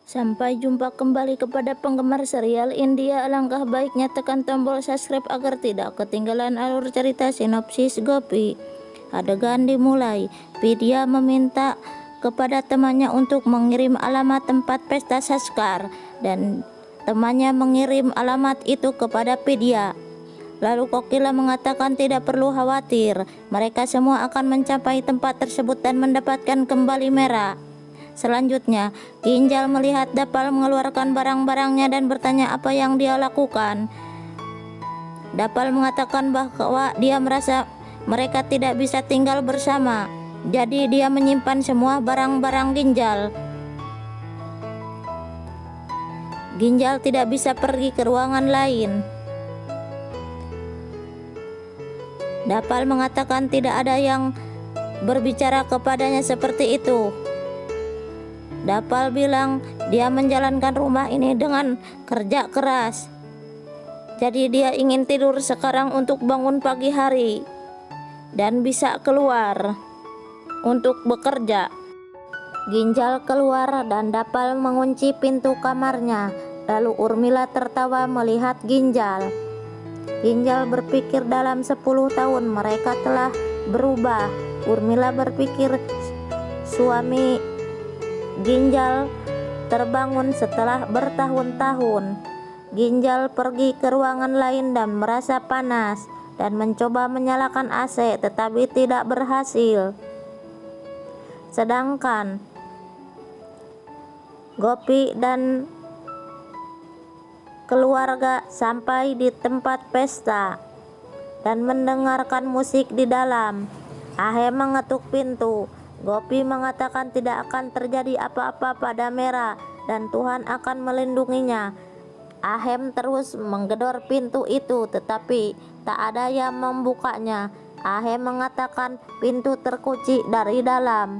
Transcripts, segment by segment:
Sampai jumpa kembali kepada penggemar serial India. Alangkah baiknya tekan tombol subscribe agar tidak ketinggalan alur cerita sinopsis Gopi. Adegan dimulai. Vidya meminta kepada temannya untuk mengirim alamat tempat pesta Saskar, dan temannya mengirim alamat itu kepada Vidya. Lalu Kokila mengatakan tidak perlu khawatir, mereka semua akan mencapai tempat tersebut dan mendapatkan kembali Merah. Selanjutnya, Ginjal melihat Dapal mengeluarkan barang-barangnya dan bertanya apa yang dia lakukan. Dapal mengatakan bahwa dia merasa mereka tidak bisa tinggal bersama, jadi dia menyimpan semua barang-barang Ginjal. Ginjal tidak bisa pergi ke ruangan lain. Dapal mengatakan tidak ada yang berbicara kepadanya seperti itu. Dapal bilang dia menjalankan rumah ini dengan kerja keras, jadi dia ingin tidur sekarang untuk bangun pagi hari dan bisa keluar untuk bekerja. Ginjal keluar dan Dapal mengunci pintu kamarnya. Lalu Urmila tertawa melihat Ginjal. Ginjal berpikir dalam 10 tahun mereka telah berubah. Urmila berpikir suami Ginjal terbangun setelah bertahun-tahun. Ginjal pergi ke ruangan lain dan merasa panas dan mencoba menyalakan AC tetapi tidak berhasil. Sedangkan Gopi dan keluarga sampai di tempat pesta dan mendengarkan musik di dalam. Ahem mengetuk pintu. Gopi mengatakan tidak akan terjadi apa-apa pada Merah dan Tuhan akan melindunginya. Ahem terus menggedor pintu itu tetapi tak ada yang membukanya. Ahem mengatakan pintu terkunci dari dalam.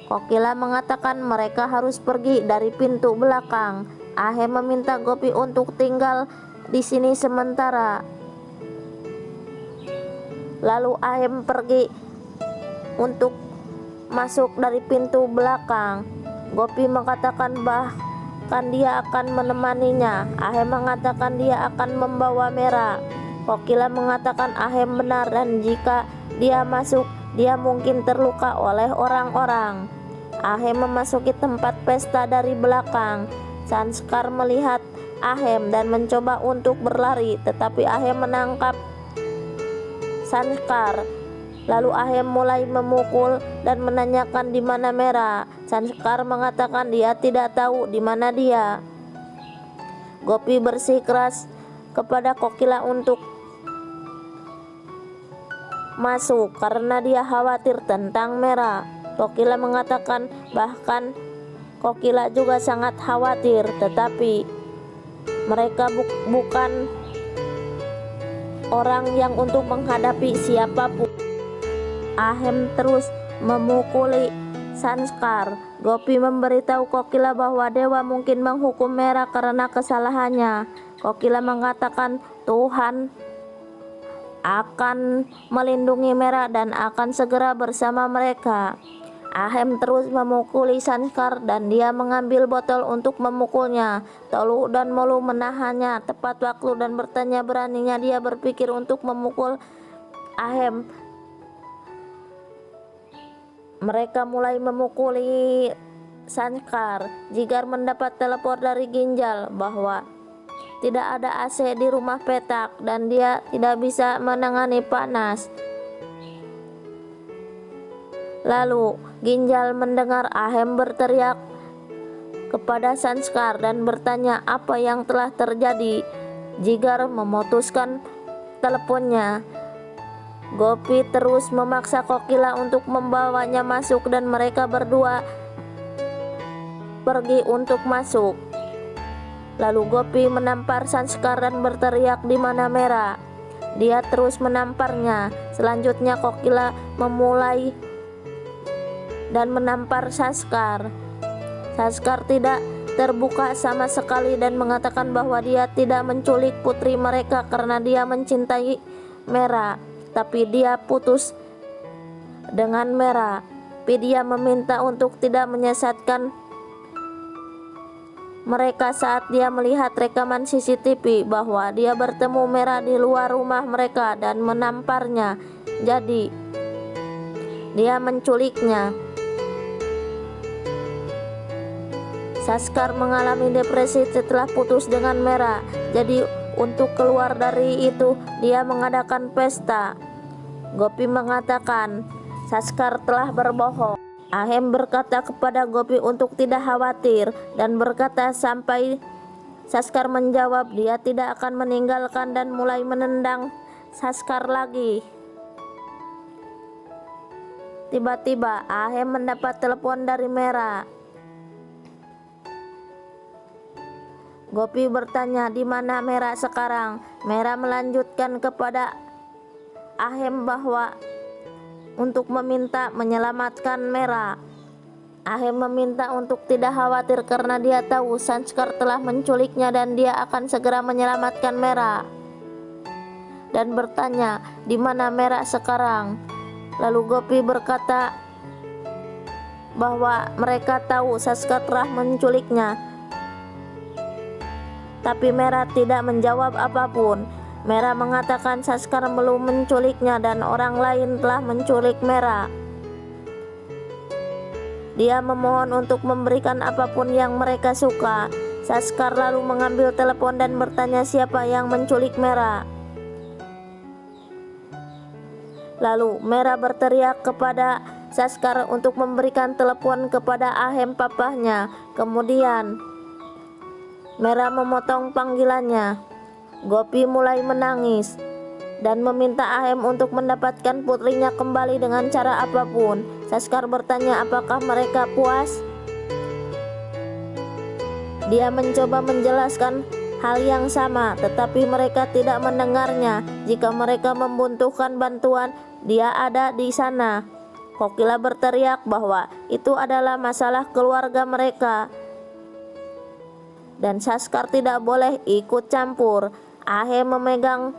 Kokila mengatakan mereka harus pergi dari pintu belakang. Ahem meminta Gopi untuk tinggal di sini sementara. Lalu Ahem pergi untuk masuk dari pintu belakang. Gopi mengatakan bahkan dia akan menemaninya. Ahem mengatakan dia akan membawa Merah. Kokila mengatakan Ahem benar dan jika dia masuk, dia mungkin terluka oleh orang-orang. Ahem memasuki tempat pesta dari belakang. Sanskar melihat Ahem dan mencoba untuk berlari, tetapi Ahem menangkap Sanskar. Lalu Ahem mulai memukul dan menanyakan di mana Merah. Sanskar mengatakan dia tidak tahu di mana dia. Gopi bersikeras kepada Kokila untuk masuk karena dia khawatir tentang Merah. Kokila mengatakan bahkan Kokila juga sangat khawatir, tetapi mereka bukan orang yang untuk menghadapi siapapun. Ahem terus memukuli Sanskar. Gopi memberitahu Kokila bahwa dewa mungkin menghukum Merah karena kesalahannya. Kokila mengatakan Tuhan akan melindungi Merah dan akan segera bersama mereka. Ahem terus memukuli Sanskar dan dia mengambil botol untuk memukulnya. Tolu dan Molu menahannya tepat waktu dan bertanya beraninya dia berpikir untuk memukul Ahem. Mereka mulai memukuli Sanskar. Jigar mendapat telepon dari Ginjal bahwa tidak ada AC di rumah petak dan dia tidak bisa menangani panas. Lalu Ginjal mendengar Ahem berteriak kepada Sanskar dan bertanya apa yang telah terjadi. Jigar memutuskan teleponnya. Gopi terus memaksa Kokila untuk membawanya masuk dan mereka berdua pergi untuk masuk. Lalu Gopi menampar Sanskar dan berteriak di mana Merah. Dia terus menamparnya. Selanjutnya Kokila memulai dan menampar Sanskar. Sanskar tidak terbuka sama sekali dan mengatakan bahwa dia tidak menculik putri mereka karena dia mencintai Merah, tapi dia putus dengan Merah. Vidya meminta untuk tidak menyesatkan mereka saat dia melihat rekaman CCTV bahwa dia bertemu Mera di luar rumah mereka dan menamparnya. Jadi, dia menculiknya. Saskar mengalami depresi setelah putus dengan Mera. Jadi, untuk keluar dari itu, dia mengadakan pesta. Gopi mengatakan Saskar telah berbohong. Ahem berkata kepada Gopi untuk tidak khawatir dan berkata sampai Saskar menjawab dia tidak akan meninggalkan dan mulai menendang Saskar lagi. Tiba-tiba Ahem mendapat telepon dari Mera. Gopi bertanya di mana Mera sekarang. Mera melanjutkan kepada Ahem bahwa untuk meminta menyelamatkan Mera. Ahem meminta untuk tidak khawatir karena dia tahu Saskar telah menculiknya dan dia akan segera menyelamatkan Mera. Dan bertanya di mana Mera sekarang. Lalu Gopi berkata bahwa mereka tahu Saskar telah menculiknya. Tapi Mera tidak menjawab apapun. Mera mengatakan Saskar belum menculiknya dan orang lain telah menculik Mera. Dia memohon untuk memberikan apapun yang mereka suka. Saskar lalu mengambil telepon dan bertanya siapa yang menculik Mera. Lalu Mera berteriak kepada Saskar untuk memberikan telepon kepada Ahem papahnya. Kemudian Mera memotong panggilannya. Gopi mulai menangis dan meminta Ahem untuk mendapatkan putrinya kembali dengan cara apapun. Saskar bertanya apakah mereka puas. Dia mencoba menjelaskan hal yang sama, tetapi mereka tidak mendengarnya. Jika mereka membutuhkan bantuan, dia ada di sana. Kokila berteriak bahwa itu adalah masalah keluarga mereka dan Saskar tidak boleh ikut campur. Ahem memegang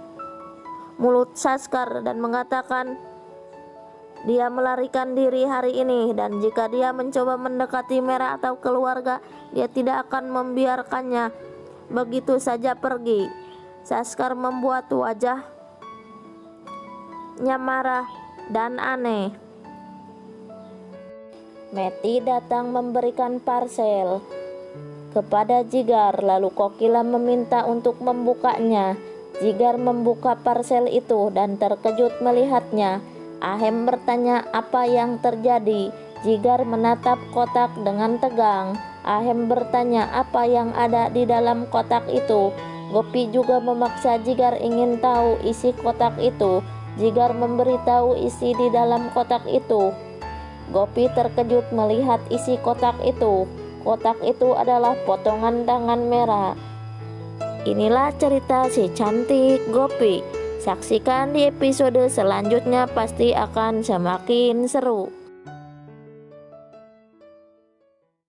mulut Saskar dan mengatakan dia melarikan diri hari ini dan jika dia mencoba mendekati Mera atau keluarga, dia tidak akan membiarkannya begitu saja pergi. Saskar membuat wajahnya marah dan aneh. Meti datang memberikan parsel kepada Jigar, lalu Kokila meminta untuk membukanya. Jigar membuka parsel itu dan terkejut melihatnya. Ahem bertanya apa yang terjadi. Jigar menatap kotak dengan tegang. Ahem bertanya apa yang ada di dalam kotak itu. Gopi juga memaksa Jigar ingin tahu isi kotak itu. Jigar memberitahu isi di dalam kotak itu. Gopi terkejut melihat isi kotak itu. Kotak itu adalah potongan tangan Mera. Inilah cerita si cantik Gopi. Saksikan di episode selanjutnya, pasti akan semakin seru.